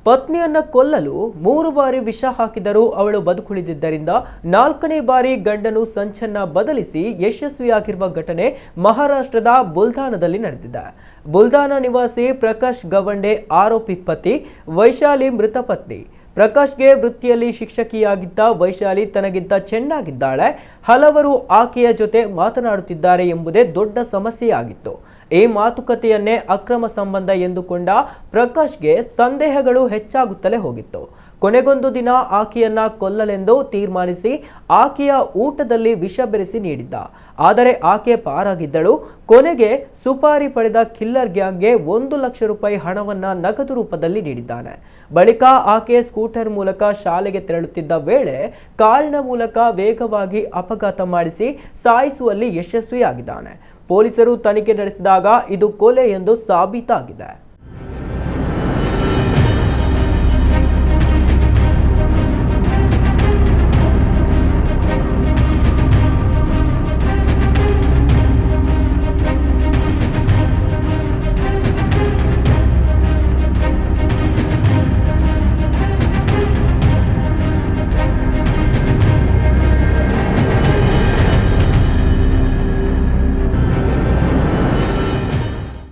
ಪತ್ನಿಯನ್ನ ಕೊಲ್ಲಲು 3 ಬಾರಿ ವಿಷ ಹಾಕಿದರೂ ಅವಳು ಬದುಕುಳಿದಿದ್ದರಿಂದ 4ನೇ ಬಾರಿ ಗಂಡನು ಸಂಚನ್ನ ಬದಲಿಸಿ ಯಶಸ್ವಿಯಾಗಿರುವ ಘಟನೆ ಮಹಾರಾಷ್ಟ್ರದ ಬುಲ್ದಾನದಲ್ಲಿ ನಡೆದಿದೆ. ಬುಲ್ದಾನ ನಿವಾಸಿ ಪ್ರಕಾಶ್ ಗವಂಡೆ ಆರೋಪಿ ಪತಿ, ವೈಶಾಲಿ ಮೃತ ಪತ್ನಿ. ಪ್ರಕಾಶ್ಗೆ ವೃತ್ತಿಯಲ್ಲಿ ಶಿಕ್ಷಕಿಯಾಗಿದ್ದ ವೈಶಾಲಿ ತನಗಿಂತ ಚೆನ್ನಾಗಿದ್ದಾಳೆ, ಹಲವರು ಆಕೆಯ ಜೊತೆ ಮಾತನಾಡುತ್ತಿದ್ದಾರೆ ಎಂಬುದೇ ದೊಡ್ಡ ಸಮಸ್ಯೆಯಾಗಿತ್ತು. ಈ ಮಾತುಕತೆಯನ್ನೇ ಅಕ್ರಮ ಸಂಬಂಧ ಎಂದುಕೊಂಡ ಪ್ರಕಾಶ್ಗೆ ಸಂದೇಹಗಳು ಹೆಚ್ಚಾಗುತ್ತಲೇ ಹೋಗಿತ್ತು. ಕೊನೆಗೊಂದು ದಿನ ಆಕೆಯನ್ನ ಕೊಲ್ಲಲೆಂದು ತೀರ್ಮಾನಿಸಿ ಆಕೆಯ ಊಟದಲ್ಲಿ ವಿಷ ಬೆರೆಸಿ ನೀಡಿದ್ದ. ಆದರೆ ಆಕೆ ಪಾರಾಗಿದ್ದಳು. ಕೊನೆಗೆ ಸುಪಾರಿ ಪಡೆದ ಕಿಲ್ಲರ್ ಗ್ಯಾಂಗ್ಗೆ 1 ಲಕ್ಷ ರೂಪಾಯಿ ಹಣವನ್ನ ನಗದು ರೂಪದಲ್ಲಿ ನೀಡಿದ್ದಾನೆ. ಬಳಿಕ ಆಕೆ ಸ್ಕೂಟರ್ ಮೂಲಕ ಶಾಲೆಗೆ ತೆರಳುತ್ತಿದ್ದ ವೇಳೆ ಕಾರಿನ ಮೂಲಕ ವೇಗವಾಗಿ ಅಪಘಾತ ಮಾಡಿಸಿ ಸಾಯಿಸುವಲ್ಲಿ ಯಶಸ್ವಿಯಾಗಿದ್ದಾನೆ. ಪೊಲೀಸರು ತನಿಖೆ ನಡೆಸಿದಾಗ ಇದು ಕೊಲೆ ಎಂದು ಸಾಬೀತಾಗಿದೆ.